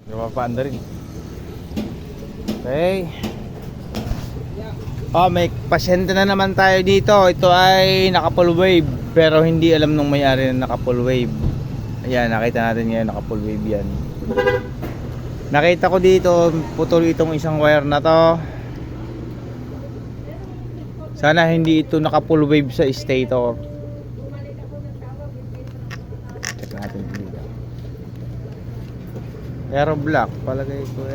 Napapaanda rin. Okay. Oh, may pasyente na naman tayo dito. Ito ay naka full wave, pero hindi alam nung may-ari na naka full wave. Ayan, nakita natin ngayon naka full wave yan. Nakita ko dito, putol itong isang wire na to. Sana hindi ito naka full wave sa stator. Check natin dito. Aero black, palagay ko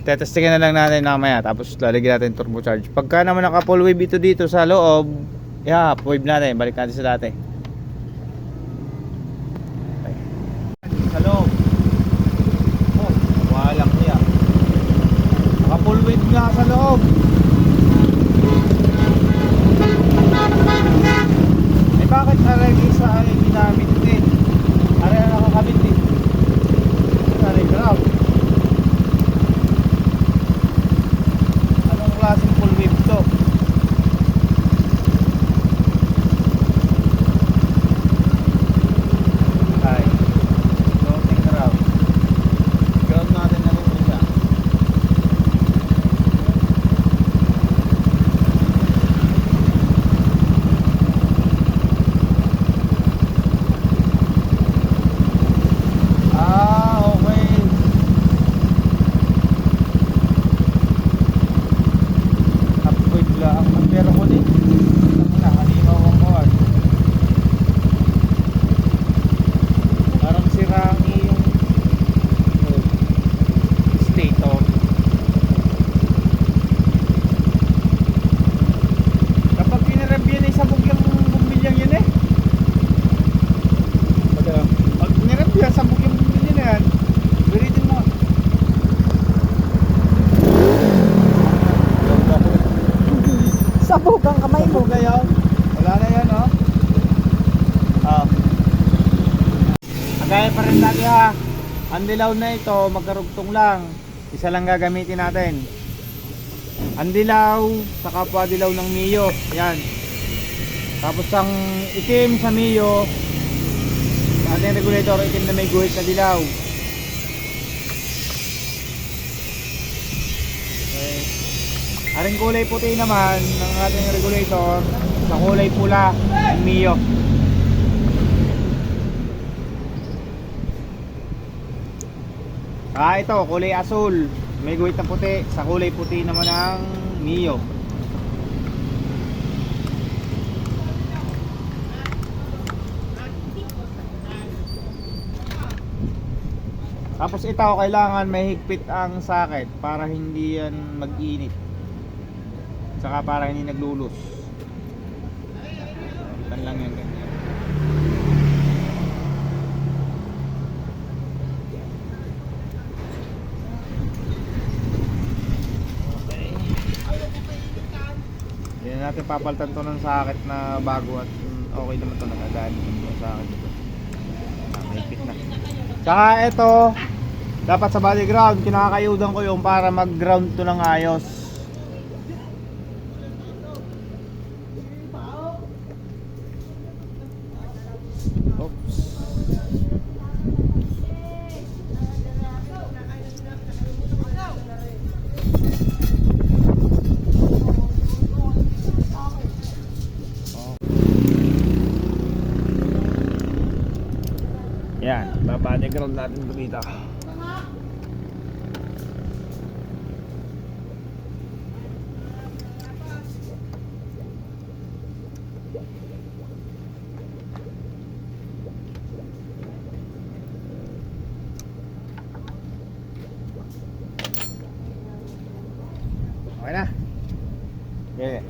tetestingin na lang natin mamaya, tapos lalagyan natin turbocharge. Pagka naman naka full wave ito dito sa loob, half wave natin, balik natin sa dati. Okay. Sa loob, oh, walang niya, naka full wave nga sa loob. Eh bakit aray isa ay ginamit din? Aray ang nakakabit din. Aray grab. Klaseng full wave to. Ay, floating ground. Ground natin na rin siya. Okay. Pero ko din nakalimaw ang kuwan, parang sirang yung stator. Kapag pinarab yan ay sabog yung bumbilyang yun eh. Pag pinarab yan, sabog yung bumbilyang yan. Biritin mo. Sabog ang kamay mo. Sabog na yun. Wala na yan, oh. Oh. Agaya pa rin lagi ha. Ang dilaw na ito, magkarugtong lang. Isa lang gagamitin natin. Ang dilaw sa kapwa dilaw ng Mio. Yan. Tapos ang itim sa Mio, sa ating regulator, itim na may guhit na dilaw. Okay. Aring kulay puti naman ng ating regulator, sa kulay pula ng Mio. Ito kulay asul, may guhit na puti, sa kulay puti naman ng Mio. Tapos ito kailangan may higpit ang socket para hindi yan mag-init. Saka para hindi naglulus. Itan lang yan ganyan. Okay. Hindi na natin papalitan to ng socket na bago at okay naman to, nakagaan yung socket dito. Mahigpit na. Saka ito, dapat sa body ground, kinakayudan ko yung para mag-ground to ng ayos. Oops. Yan, babody ground natin dito. Okay na. Okay.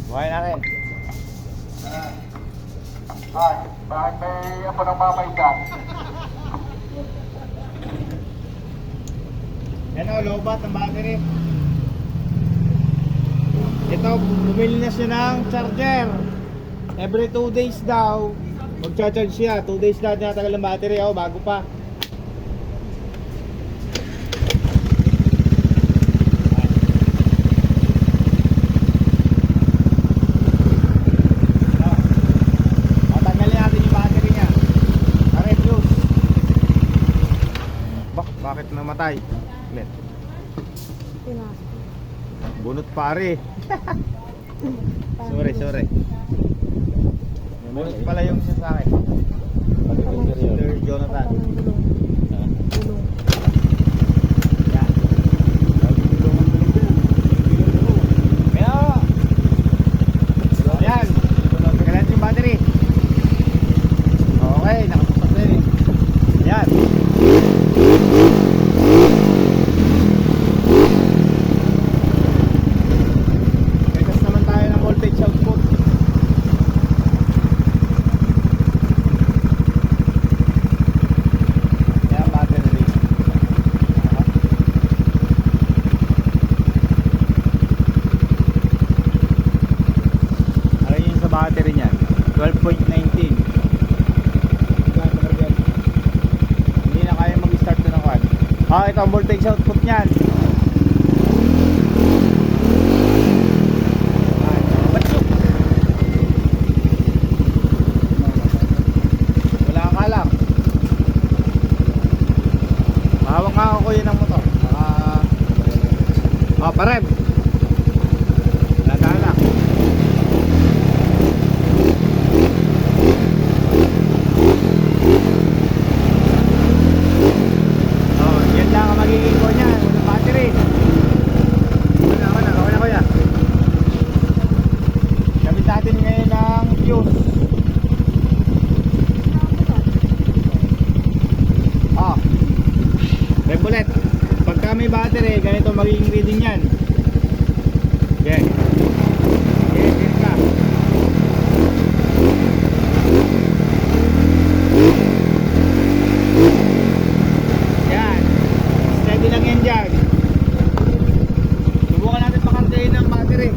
Buhay natin. Ay, bakit may ako ng mamay ka? Yan o, lobat ng battery. Ito, bumili na siya ng charger. Every 2 days daw, magcha-charge siya. 2 days na tinatagal ng battery. O, bago pa. Tanggalin natin yung battery niya. Refuse. namatay. Ulit. Bunot pare. Sorry. Bunot pala yung isa sa akin. Sir Jonathan. Yan. Ayan. Kailan yung battery? Okay, nakapasok na eh. Ayan. May test naman tayo ng voltage output. Ayan, battery. Ano yung sa battery niyan? 12.19. Hindi na kaya mag-start na ng kwan. Ito ang voltage output niyan. Batsuk! Wala ka lang. Mahawak nga ako yun ang motor. Parem. Nadaan lang. Yan lang ang magiging ko niya. Walang battery. Wala ko yan. Gamit natin ngayon ng fuse. Rebulet. Pagka may battery, ganito magiging reading yan. Okay. Okay ka. Yan. Steady lang yan dyan. Subukan natin pakargahin ng battery.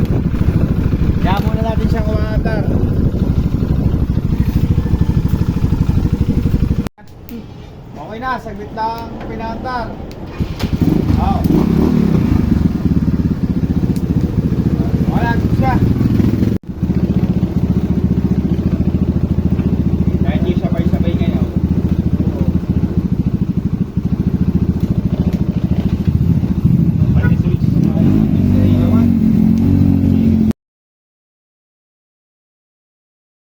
Kaya muna natin siyang kumatar. Okay na, saglit lang pinaantar.